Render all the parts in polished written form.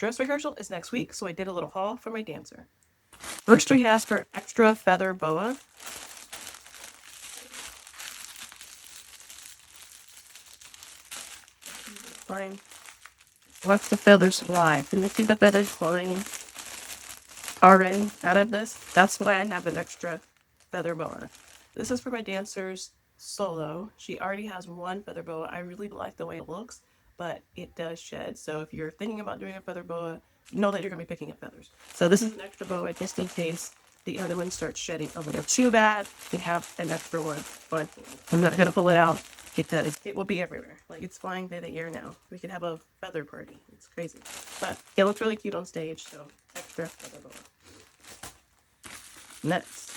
Dress rehearsal is next week, so I did a little haul for my dancer. First, we asked for extra feather boa. Fine. What's the feather supply? Can you see the feathers flying already out of this? That's why I have an extra feather boa. This is for my dancer's solo. She already has one feather boa. I really like the way it looks, but it does shed. So if you're thinking about doing a feather boa, know that you're going to be picking up feathers. So this is an extra boa just in case the other one starts shedding a little too bad. We have an extra one, but I'm not going to pull it out. It will be everywhere. Like, it's flying through the air now. We could have a feather party. It's crazy. But it looks really cute on stage, so extra feather boa. Next.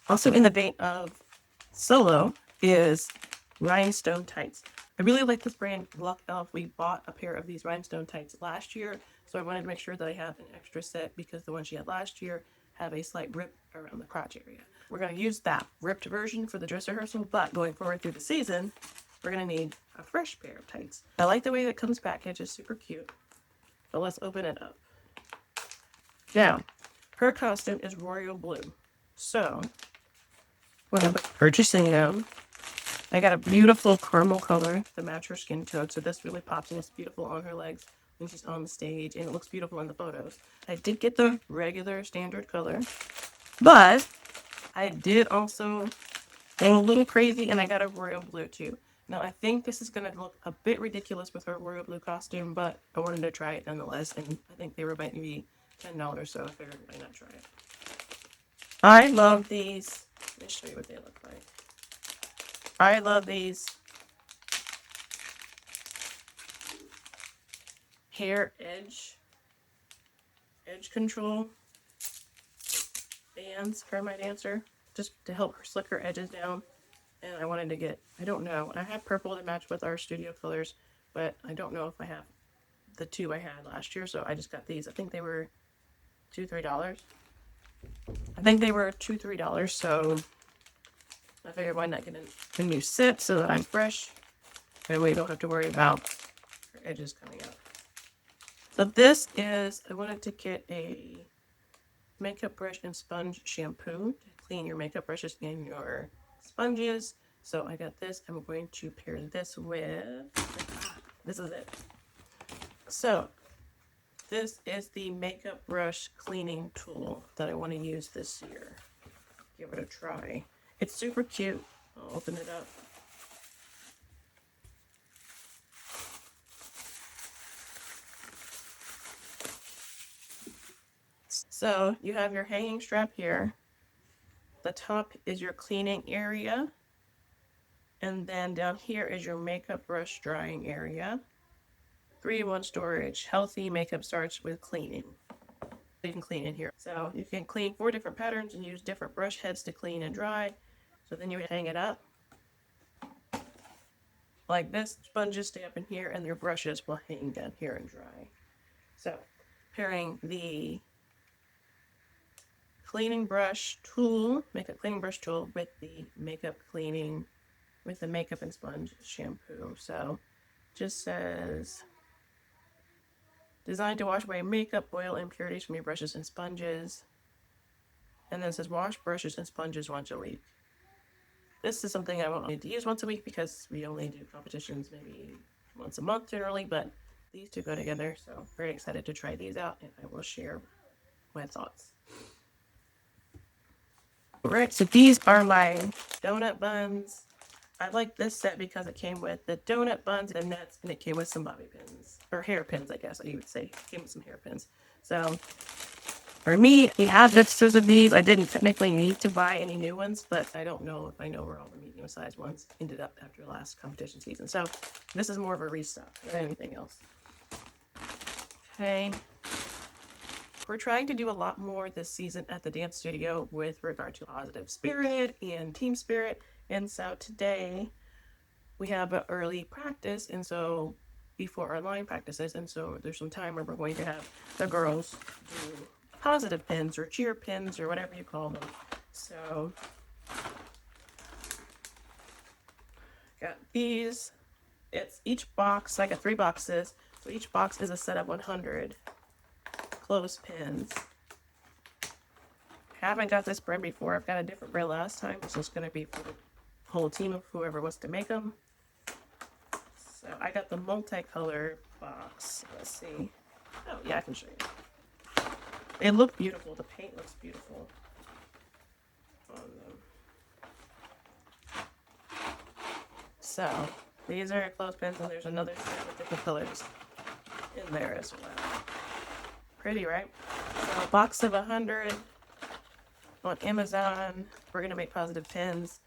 Also in the vein of solo is Rhinestone tights. I really like this brand. Luck Elf. We bought a pair of these Rhinestone tights last year, so I wanted to make sure that I have an extra set because the one she had last year have a slight rip around the crotch area. We're going to use that ripped version for the dress rehearsal, but going forward through the season, we're going to need a fresh pair of tights. I like the way that comes packaged. It's super cute. So let's open it up. Now, her costume is royal blue. So, when I'm purchasing them, I got a beautiful caramel color to match her skin tone. So this really pops and it's beautiful on her legs when she's on the stage, and it looks beautiful in the photos. I did get the regular standard color, but I did also go a little crazy and I got a royal blue too. Now I think this is going to look a bit ridiculous with her royal blue costume, but I wanted to try it nonetheless, and I think they were maybe $10, so I figured why not try it. I love these. Let me show you what they look like. I love these hair edge control bands for my dancer, just to help her slick her edges down. And I wanted to get, I don't know, I have purple to match with our studio colors, but I don't know if I have the two I had last year, so I just got these. I think they were $2-3. I think they were $2-3, so I figured why not get a new set so that I'm fresh and we don't have to worry about her edges coming out. So this is, I wanted to get a makeup brush and sponge shampoo to clean your makeup brushes and your sponges. So I got this. I'm going to pair this with, this is it. So this is the makeup brush cleaning tool that I want to use this year. Give it a try. It's super cute. I'll open it up. So you have your hanging strap here. The top is your cleaning area. And then down here is your makeup brush drying area. 3-in-1 storage. Healthy makeup starts with cleaning. You can clean in here. So you can clean 4 different patterns and use different brush heads to clean and dry. So then you would hang it up like this. Sponges stay up in here and your brushes will hang down here and dry. So pairing the cleaning brush tool, makeup cleaning brush tool, with the makeup cleaning, with the makeup and sponge shampoo. So just says designed to wash away makeup, oil, impurities from your brushes and sponges. And then it says wash brushes and sponges once a week. This is something I won't need to use once a week because we only do competitions maybe once a month generally, but these two go together. So very excited to try these out, and I will share my thoughts. Alright, so these are my donut buns. I like this set because it came with the donut buns and nets, and it came with some bobby pins, or hairpins, I guess you would say. It came with some hairpins. So for me, we have extras of these. I didn't technically need to buy any new ones, but I don't know if I know where all the medium-sized ones ended up after the last competition season. So this is more of a restock than anything else. Okay. We're trying to do a lot more this season at the dance studio with regard to positive spirit and team spirit. And so today we have an early practice, and so before our line practices, and so there's some time where we're going to have the girls do positive pins or cheer pins or whatever you call them. So got these. It's each box. I got 3 boxes. So each box is a set of 100 clothespins. Haven't got this brand before. I've got a different brand last time. This is going to be for the whole team of whoever wants to make them. So I got the multicolor box. Let's see. Oh, yeah, I can show you. They look beautiful. The paint looks beautiful on them. So these are clothespins, and there's another set with different colors in there as well. Pretty, right? So a box of 100 on Amazon. We're going to make positive pins.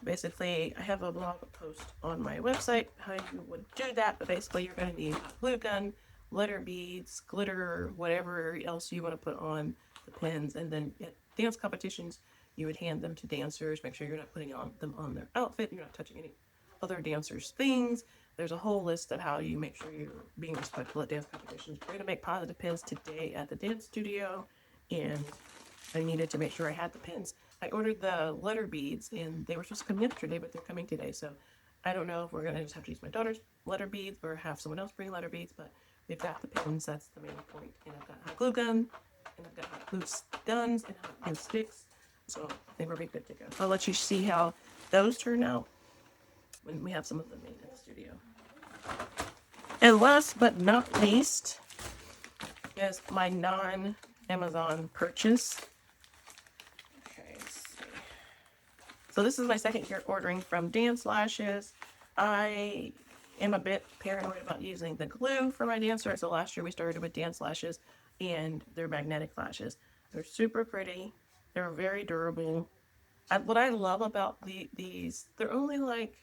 Basically, I have a blog post on my website how you would do that, but basically you're going to need a glue gun, letter beads, glitter, whatever else you want to put on the pins, and then at dance competitions you would hand them to dancers. Make sure you're not putting them on their outfit, you're not touching any other dancers' things. There's a whole list of how you make sure you're being respectful at dance competitions. We're going to make positive pins today at the dance studio, and I needed to make sure I had the pins. I ordered the letter beads, and they were supposed to come yesterday, but they're coming today. So I don't know if we're going to just have to use my daughter's letter beads or have someone else bring letter beads, but we've got the pins. That's the main point. And I've got hot glue gun, and I've got hot glue guns, and hot glue sticks. So I think we'll be good to go. I'll let you see how those turn out when we have some of them made in the studio. And last but not least is my non-Amazon purchase. So this is my second year ordering from dance lashes. I am a bit paranoid about using the glue for my dancer. So last year we started with dance lashes, and they're magnetic lashes. They're super pretty. They're very durable. What I love about these, they're only like,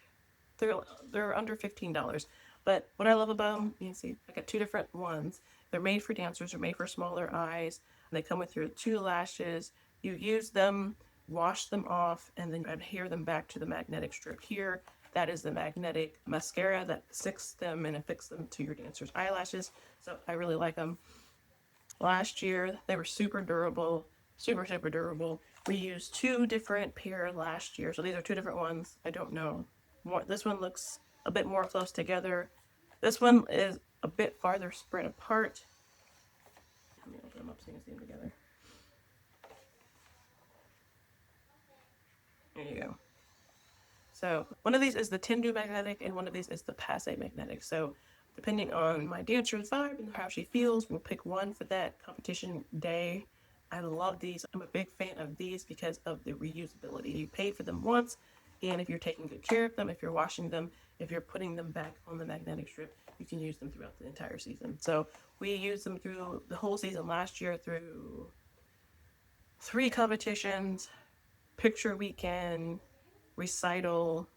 they're under $15. But what I love about them, you can see, I got two different ones. They're made for dancers. They're made for smaller eyes. They come with your two lashes. You use them, wash them off, and then adhere them back to the magnetic strip here. That is the magnetic mascara that sticks them and affixes them to your dancer's eyelashes. So I really like them. Last year, they were super durable, super durable. We used two different pair last year, so these are two different ones. I don't know. This one looks a bit more close together. This one is a bit farther spread apart. Let me open them up so you can see them together. There you go. So one of these is the Tendu magnetic, and one of these is the Passe magnetic. So depending on my dancer's vibe and how she feels, we'll pick one for that competition day. I love these. I'm a big fan of these because of the reusability. You pay for them once, and if you're taking good care of them, if you're washing them, if you're putting them back on the magnetic strip, you can use them throughout the entire season. So we used them through the whole season last year through 3 competitions, picture weekend, recital,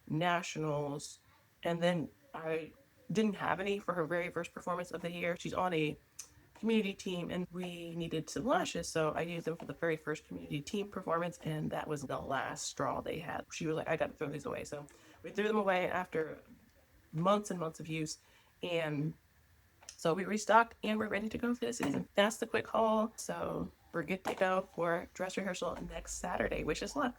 nationals, and then I didn't have any for her very first performance of the year. She's on a community team, and we needed some lashes, so I used them for the very first community team performance, and that was the last straw they had. She was like, I gotta throw these away. So we threw them away after months and months of use, and so we restocked, and we're ready to go for the season. That's the quick haul. So we're good to go for dress rehearsal next Saturday. Wish us luck.